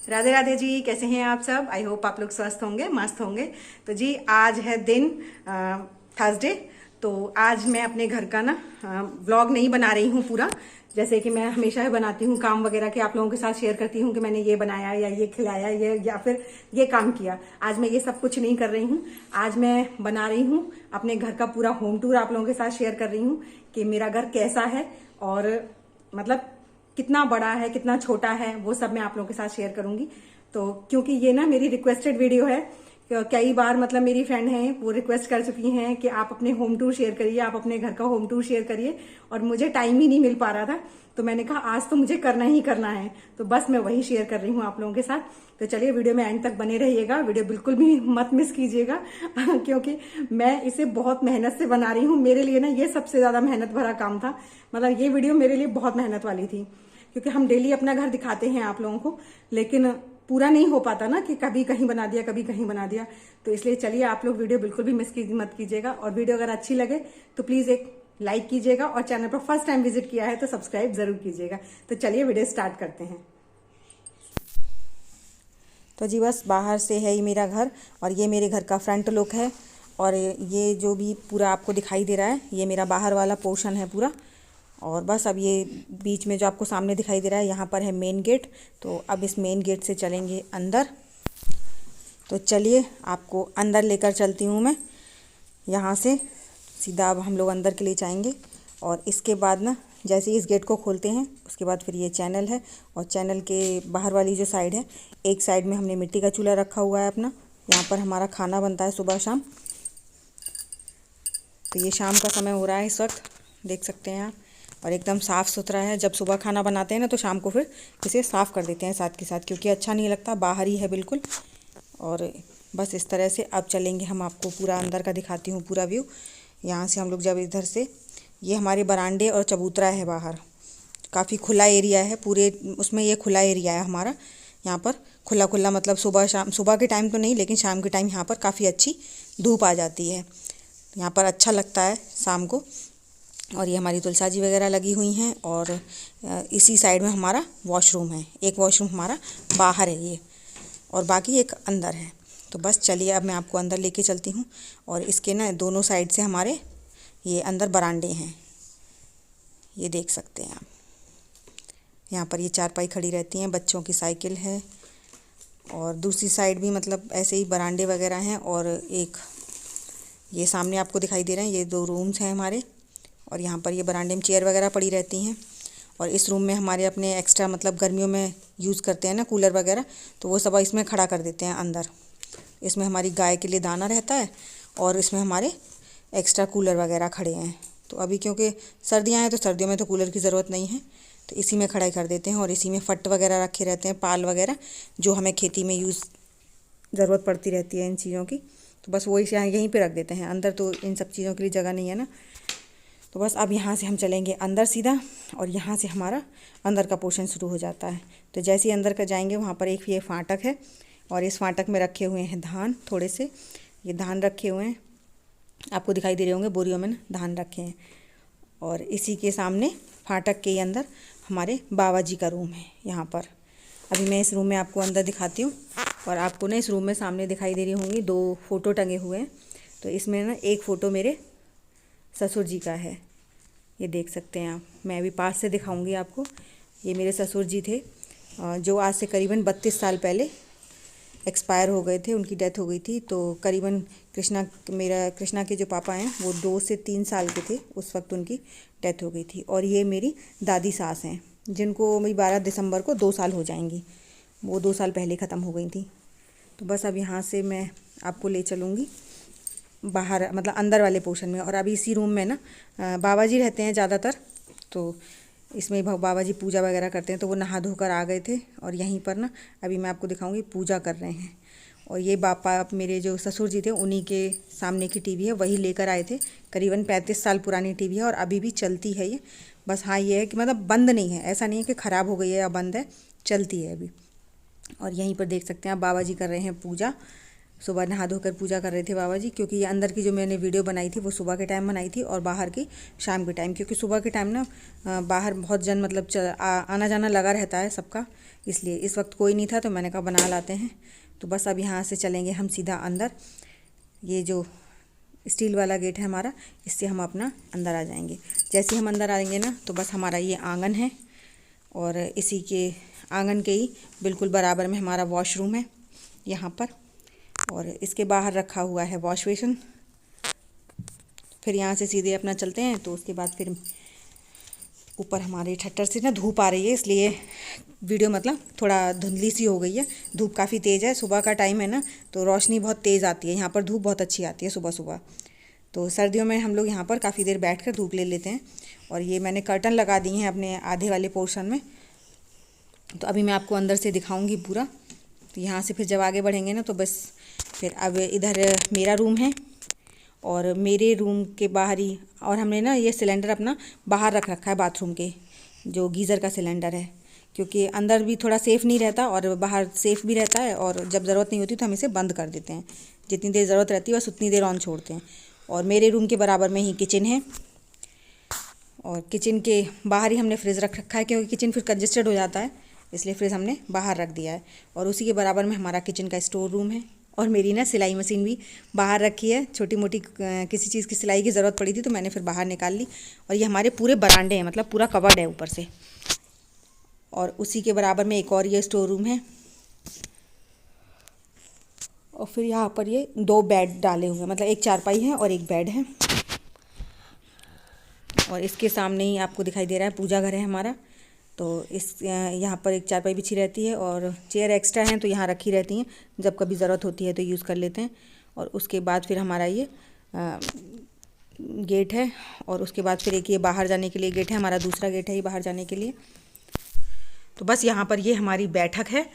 राधे राधे जी, कैसे हैं आप सब। आई होप आप लोग स्वस्थ होंगे, मस्त होंगे। तो जी आज है दिन थर्सडे। तो आज मैं अपने घर का ना व्लॉग नहीं बना रही हूँ पूरा, जैसे कि मैं हमेशा बनाती हूँ काम वगैरह के आप लोगों के साथ शेयर करती हूँ कि मैंने ये बनाया या ये खिलाया ये या फिर ये काम किया। आज मैं ये सब कुछ नहीं कर रही हूँ। आज मैं बना रही हूँ अपने घर का पूरा होम टूर आप लोगों के साथ शेयर कर रही हूँ कि मेरा घर कैसा है और मतलब कितना बड़ा है कितना छोटा है, वो सब मैं आप लोगों के साथ शेयर करूंगी। तो क्योंकि ये ना मेरी रिक्वेस्टेड वीडियो है, कई बार मतलब मेरी फ्रेंड हैं वो रिक्वेस्ट कर चुकी हैं कि आप अपने होम टूर शेयर करिए, आप अपने घर का होम टूर शेयर करिए, और मुझे टाइम ही नहीं मिल पा रहा था। तो मैंने कहा आज तो मुझे करना ही करना है, तो बस मैं वही शेयर कर रही हूँ आप लोगों के साथ। तो चलिए वीडियो में एंड तक बने रहिएगा, वीडियो बिल्कुल भी मत मिस कीजिएगा क्योंकि मैं इसे बहुत मेहनत से बना रही हूँ। मेरे लिए ना ये सबसे ज्यादा मेहनत भरा काम था, मतलब ये वीडियो मेरे लिए बहुत मेहनत वाली थी, क्योंकि हम डेली अपना घर दिखाते हैं आप लोगों को, लेकिन पूरा नहीं हो पाता ना कि कभी कहीं बना दिया कभी कहीं बना दिया। तो इसलिए चलिए आप लोग वीडियो बिल्कुल भी मत कीजिएगा, और वीडियो अगर अच्छी लगे तो प्लीज एक लाइक कीजिएगा, और चैनल पर फर्स्ट टाइम विजिट किया है तो सब्सक्राइब जरूर कीजिएगा। तो चलिए वीडियो स्टार्ट करते हैं। तो जी बस बाहर से है ये मेरा घर, और ये मेरे घर का फ्रंट लुक है, और ये जो भी पूरा आपको दिखाई दे रहा है ये मेरा बाहर वाला पोर्शन है पूरा। और बस अब ये बीच में जो आपको सामने दिखाई दे रहा है यहाँ पर है मेन गेट। तो अब इस मेन गेट से चलेंगे अंदर। तो चलिए आपको अंदर लेकर चलती हूँ मैं। यहाँ से सीधा अब हम लोग अंदर के लिए जाएंगे, और इसके बाद ना जैसे ही इस गेट को खोलते हैं उसके बाद फिर ये चैनल है, और चैनल के बाहर वाली जो साइड है, एक साइड में हमने मिट्टी का चूल्हा रखा हुआ है अपना। यहाँ पर हमारा खाना बनता है सुबह शाम। तो ये शाम का समय हो रहा है इस वक्त, देख सकते हैं आप, और एकदम साफ़ सुथरा है। जब सुबह खाना बनाते हैं ना तो शाम को फिर इसे साफ़ कर देते हैं साथ के साथ, क्योंकि अच्छा नहीं लगता, बाहर ही है बिल्कुल। और बस इस तरह से अब चलेंगे हम, आपको पूरा अंदर का दिखाती हूँ पूरा व्यू। यहाँ से हम लोग जब इधर से, ये हमारे बरामदे और चबूतरा है बाहर, काफ़ी खुला एरिया है पूरे उसमें, ये खुला एरिया है हमारा। यहाँ पर खुला खुला मतलब सुबह शाम, सुबह के टाइम तो नहीं लेकिन शाम के टाइम यहाँ पर काफ़ी अच्छी धूप आ जाती है, यहाँ पर अच्छा लगता है शाम को। और ये हमारी तुलसा जी वगैरह लगी हुई हैं, और इसी साइड में हमारा वॉशरूम है। एक वॉशरूम हमारा बाहर है ये, और बाकी एक अंदर है। तो बस चलिए अब मैं आपको अंदर लेके चलती हूँ, और इसके ना दोनों साइड से हमारे ये अंदर बरामदे हैं, ये देख सकते हैं आप। यहाँ पर ये चारपाई खड़ी रहती हैं, बच्चों की साइकिल है, और दूसरी साइड भी मतलब ऐसे ही बरामदे वगैरह हैं। और एक ये सामने आपको दिखाई दे रहे हैं, ये दो रूम्स हैं हमारे, और यहाँ पर ये बरामदे में चेयर वगैरह पड़ी रहती हैं। और इस रूम में हमारे अपने एक्स्ट्रा मतलब गर्मियों में यूज़ करते हैं ना कूलर वगैरह, तो वो सब इसमें खड़ा कर देते हैं अंदर। इसमें हमारी गाय के लिए दाना रहता है, और इसमें हमारे एक्स्ट्रा कूलर वगैरह खड़े हैं। तो अभी क्योंकि सर्दियाँ हैं तो सर्दियों में तो कूलर की ज़रूरत नहीं है, तो इसी में खड़ा कर देते हैं। और इसी में फट वगैरह रखे रहते हैं, पाल वगैरह, जो हमें खेती में ज़रूरत पड़ती रहती है इन चीज़ों की। तो बस वो इसे यहीं पे रख देते हैं, अंदर तो इन सब चीज़ों के लिए जगह नहीं है ना। तो बस अब यहाँ से हम चलेंगे अंदर सीधा, और यहाँ से हमारा अंदर का पोर्शन शुरू हो जाता है। तो जैसे ही अंदर का जाएंगे वहाँ पर एक ये फाटक है, और इस फाटक में रखे हुए हैं धान, थोड़े से ये धान रखे हुए हैं, आपको दिखाई दे रहे होंगे बोरियों में ना धान रखे हैं। और इसी के सामने फाटक के अंदर हमारे बाबा जी का रूम है यहाँ पर। अभी मैं इस रूम में आपको अंदर दिखाती हूँ, और आपको ना इस रूम में सामने दिखाई दे रही होंगी दो फ़ोटो टंगे हुए हैं। तो इसमें ना एक फ़ोटो मेरे ससुर जी का है, ये देख सकते हैं आप। मैं अभी पास से दिखाऊंगी आपको। ये मेरे ससुर जी थे, जो आज से करीबन 32 साल पहले एक्सपायर हो गए थे, उनकी डेथ हो गई थी। तो करीबन कृष्णा के जो पापा हैं वो 2 से 3 साल के थे उस वक्त उनकी डेथ हो गई थी। और ये मेरी दादी सास हैं, जिनको मेरी 12 दिसंबर को 2 साल हो जाएंगी, वो 2 साल पहले ख़त्म हो गई थी। तो बस अब यहाँ से मैं आपको ले चलूँगी बाहर, मतलब अंदर वाले पोर्शन में। और अभी इसी रूम में ना बाबा जी रहते हैं ज़्यादातर, तो इसमें बाबा जी पूजा वगैरह करते हैं। तो वो नहा धोकर आ गए थे, और यहीं पर ना अभी मैं आपको दिखाऊंगी पूजा कर रहे हैं। और ये पापा मेरे जो ससुर जी थे उन्हीं के सामने की टीवी है, वही लेकर आए थे। करीबन 35 साल पुरानी टीवी है, और अभी भी चलती है ये। बस हाँ ये है कि मतलब बंद नहीं है, ऐसा नहीं है कि ख़राब हो गई है या बंद है, चलती है अभी। और यहीं पर देख सकते हैं आप बाबा जी कर रहे हैं पूजा सुबह नहा धोकर पूजा कर रहे थे बाबा जी, क्योंकि ये अंदर की जो मैंने वीडियो बनाई थी वो सुबह के टाइम बनाई थी और बाहर की शाम के टाइम, क्योंकि सुबह के टाइम ना बाहर बहुत जन मतलब आना जाना लगा रहता है सबका, इसलिए इस वक्त कोई नहीं था तो मैंने कहा बना लाते हैं। तो बस अब यहाँ से चलेंगे हम सीधा अंदर। ये जो स्टील वाला गेट है हमारा, इससे हम अपना अंदर आ जाएंगे। जैसे हम अंदर आएंगे ना तो बस हमारा ये आंगन है और इसी के आंगन के ही बिल्कुल बराबर में हमारा वॉशरूम है यहाँ पर, और इसके बाहर रखा हुआ है वॉश बेसिन। फिर यहाँ से सीधे अपना चलते हैं तो उसके बाद फिर ऊपर हमारे ठट्टर से ना धूप आ रही है, इसलिए वीडियो मतलब थोड़ा धुंधली सी हो गई है। धूप काफ़ी तेज़ है, सुबह का टाइम है ना तो रोशनी बहुत तेज़ आती है, यहाँ पर धूप बहुत अच्छी आती है सुबह सुबह। तो सर्दियों में हम लोग यहाँ पर काफ़ी देर बैठकर धूप ले लेते हैं। और ये मैंने कर्टन लगा दिए हैं अपने आधे वाले पोर्शन में, तो अभी मैं आपको अंदर से दिखाऊंगी पूरा। तो यहाँ से फिर जब आगे बढ़ेंगे ना तो बस फिर अब इधर मेरा रूम है और मेरे रूम के बाहर ही, और हमने ना ये सिलेंडर अपना बाहर रख रखा है बाथरूम के, जो गीज़र का सिलेंडर है, क्योंकि अंदर भी थोड़ा सेफ़ नहीं रहता और बाहर सेफ़ भी रहता है। और जब ज़रूरत नहीं होती तो हम इसे बंद कर देते हैं, जितनी देर ज़रूरत रहती है बस उतनी देर ऑन छोड़ते हैं। और मेरे रूम के बराबर में ही किचन है, और किचन के बाहर ही हमने फ्रिज रख रखा है, क्योंकि किचन फिर कंजेस्टेड हो जाता है, इसलिए फ्रिज हमने बाहर रख दिया है। और उसी के बराबर में हमारा किचन का स्टोर रूम है। और मेरी ना सिलाई मशीन भी बाहर रखी है, छोटी मोटी किसी चीज़ की सिलाई की ज़रूरत पड़ी थी तो मैंने फिर बाहर निकाल ली। और ये हमारे पूरे बरांडे हैं, मतलब पूरा कवर्ड है ऊपर से। और उसी के बराबर में एक और ये स्टोर रूम है, और फिर यहाँ पर ये 2 बेड डाले हुए हैं, मतलब एक चारपाई है और एक बेड है। और इसके सामने ही आपको दिखाई दे रहा है पूजा घर है हमारा। तो इस यहाँ पर एक चारपाई बिछी रहती है और चेयर एक्स्ट्रा हैं तो यहाँ रखी रहती हैं, जब कभी ज़रूरत होती है तो यूज़ कर लेते हैं। और उसके बाद फिर हमारा ये गेट है, और उसके बाद फिर एक ये बाहर जाने के लिए गेट है, हमारा दूसरा गेट है ये बाहर जाने के लिए। तो बस यहाँ पर ये हमारी बैठक है,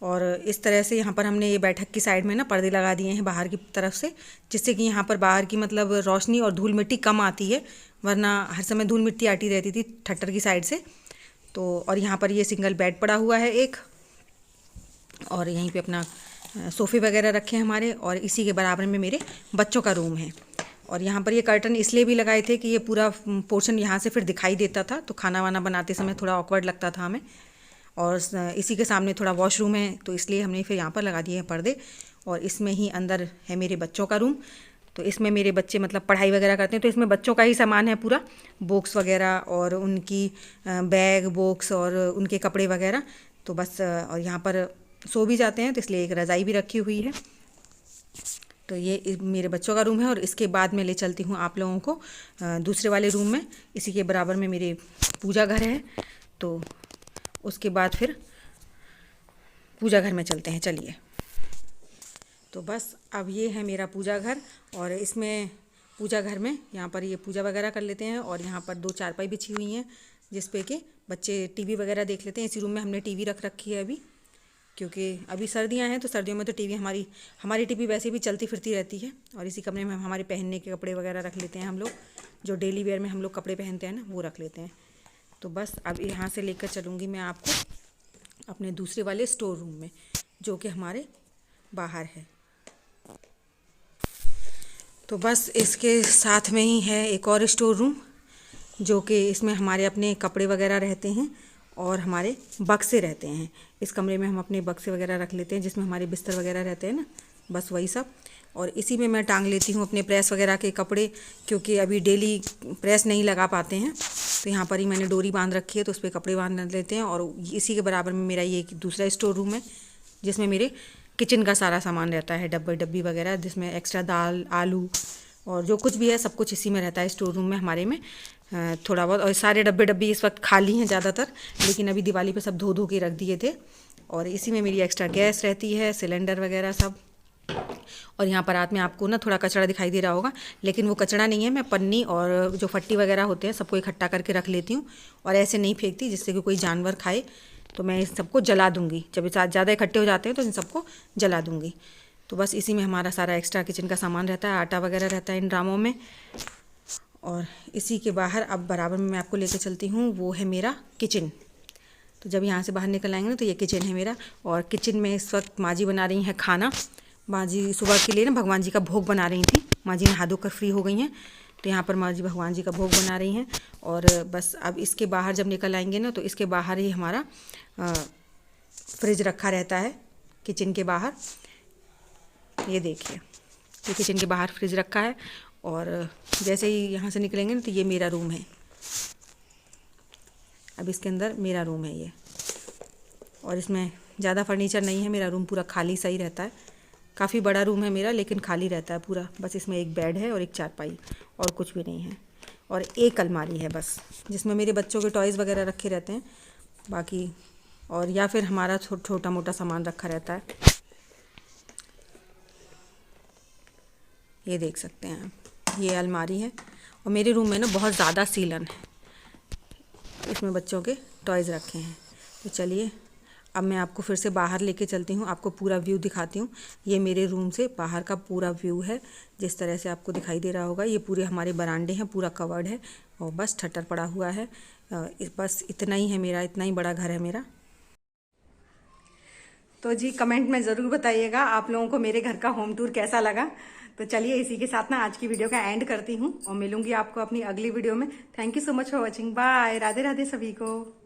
और इस तरह से यहाँ पर हमने ये बैठक की साइड में ना पर्दे लगा दिए हैं बाहर की तरफ से, जिससे कि यहाँ पर बाहर की मतलब रोशनी और धूल मिट्टी कम आती है, वरना हर समय धूल मिट्टी आती रहती थी ठट्टर की साइड से। तो और यहाँ पर ये सिंगल बेड पड़ा हुआ है एक, और यहीं पे अपना सोफ़े वगैरह रखे हैं हमारे, और इसी के बराबर में मेरे बच्चों का रूम है। और यहाँ पर ये कर्टन इसलिए भी लगाए थे कि ये पूरा पोर्शन यहाँ से फिर दिखाई देता था, तो खाना वाना बनाते समय थोड़ा ऑकवर्ड लगता था हमें। और इसी के सामने थोड़ा वॉशरूम है, तो इसलिए हमने फिर यहाँ पर लगा दिए हैं पर्दे। और इसमें ही अंदर है मेरे बच्चों का रूम, तो इसमें मेरे बच्चे मतलब पढ़ाई वगैरह करते हैं, तो इसमें बच्चों का ही सामान है पूरा, बुक्स वगैरह और उनकी बैग बुक्स और उनके कपड़े वगैरह। तो बस और यहाँ पर सो भी जाते हैं, तो इसलिए एक रज़ाई भी रखी हुई है। तो ये मेरे बच्चों का रूम है, और इसके बाद मैं ले चलती हूँ आप लोगों को दूसरे वाले रूम में। इसी के बराबर में मेरे पूजा घर है, तो उसके बाद फिर पूजा घर में चलते हैं, चलिए। तो बस अब ये है मेरा पूजा घर, और इसमें पूजा घर में यहाँ पर ये पूजा वगैरह कर लेते हैं। और यहाँ पर 2 चारपाई बिछी हुई हैं जिस पे कि बच्चे टीवी वगैरह देख लेते हैं। इसी रूम में हमने टीवी रख रखी है अभी, क्योंकि अभी सर्दियाँ हैं तो सर्दियों में तो टीवी हमारी टीवी वैसे भी चलती फिरती रहती है। और इसी कमरे में हमारे पहनने के कपड़े वगैरह रख लेते हैं हम लोग, जो डेली वेयर में हम लोग कपड़े पहनते हैं ना वो रख लेते हैं। तो बस अब यहाँ से लेकर चलूँगी मैं आपको अपने दूसरे वाले स्टोर रूम में, जो कि हमारे बाहर है। तो बस इसके साथ में ही है एक और स्टोर रूम, जो कि इसमें हमारे अपने कपड़े वगैरह रहते हैं और हमारे बक्से रहते हैं। इस कमरे में हम अपने बक्से वगैरह रख लेते हैं, जिसमें हमारे बिस्तर वगैरह रहते हैं ना, बस वही सब। और इसी में मैं टांग लेती हूँ अपने प्रेस वगैरह के कपड़े, क्योंकि अभी डेली प्रेस नहीं लगा पाते हैं, तो यहाँ पर ही मैंने डोरी बांध रखी है, तो उस पर कपड़े बांध लेते हैं। और इसी के बराबर में मेरा ये दूसरा स्टोर रूम है, जिसमें मेरे किचन का सारा सामान रहता है, डब्बी वगैरह, जिसमें एक्स्ट्रा दाल आलू और जो कुछ भी है सब कुछ इसी में रहता है स्टोर रूम में हमारे में, थोड़ा बहुत। और सारे डब्बी इस वक्त खाली हैं ज़्यादातर, लेकिन अभी दिवाली पे सब धो के रख दिए थे। और इसी में मेरी एक्स्ट्रा गैस रहती है, सिलेंडर वगैरह सब। और यहाँ पर रात में आपको ना थोड़ा कचरा दिखाई दे रहा होगा, लेकिन वो कचरा नहीं है, मैं पन्नी और जो फट्टी वगैरह होते हैं सबको इकट्ठा करके रख लेती हूँ, और ऐसे नहीं फेंकती जिससे कि कोई जानवर खाए। तो मैं इस सबको जला दूँगी, जब ज़्यादा इकट्ठे हो जाते हैं तो इन सबको जला दूँगी। तो बस इसी में हमारा सारा एक्स्ट्रा किचन का सामान रहता है, आटा वगैरह रहता है इन ड्रामों में। और इसी के बाहर अब बराबर में मैं आपको लेकर चलती हूँ, वो है मेरा किचन। तो जब यहाँ से बाहर निकल आएंगे ना तो ये किचन है मेरा, और किचन में इस वक्त माँ जी बना रही हैं खाना। माँ जी सुबह के लिए ना भगवान जी का भोग बना रही थी। माँ जी नहा धोकर फ्री हो गई हैं, तो यहाँ पर माँ जी भगवान जी का भोग बना रही हैं। और बस अब इसके बाहर जब निकल आएंगे ना, तो इसके बाहर ही हमारा फ्रिज रखा रहता है, किचन के बाहर। ये देखिए, ये किचन के बाहर फ्रिज रखा है। और जैसे ही यहाँ से निकलेंगे ना, तो ये मेरा रूम है। अब इसके अंदर मेरा रूम है ये, और इसमें ज़्यादा फर्नीचर नहीं है। मेरा रूम पूरा खाली सही रहता है। काफ़ी बड़ा रूम है मेरा, लेकिन खाली रहता है पूरा। बस इसमें एक बेड है और एक चारपाई, और कुछ भी नहीं है। और एक अलमारी है बस, जिसमें मेरे बच्चों के टॉयज़ वगैरह रखे रहते हैं, बाकी और या फिर हमारा छोटा मोटा सामान रखा रहता है। ये देख सकते हैं आप, ये अलमारी है। और मेरे रूम में ना बहुत ज़्यादा सीलन है, इसमें बच्चों के टॉयज़ रखे हैं। तो चलिए अब मैं आपको फिर से बाहर लेके चलती हूँ, आपको पूरा व्यू दिखाती हूँ। ये मेरे रूम से बाहर का पूरा व्यू है, जिस तरह से आपको दिखाई दे रहा होगा। ये पूरे हमारे बरामदे हैं, पूरा कवर्ड है, और बस ठट्टर पड़ा हुआ है। बस इतना ही है मेरा, इतना ही बड़ा घर है मेरा। तो जी कमेंट में ज़रूर बताइएगा आप लोगों को मेरे घर का होम टूर कैसा लगा। तो चलिए इसी के साथ ना आज की वीडियो का एंड करती हूँ, और मिलूंगी आपको अपनी अगली वीडियो में। Thank you so much for watching. Bye, Radhe Radhe सभी को।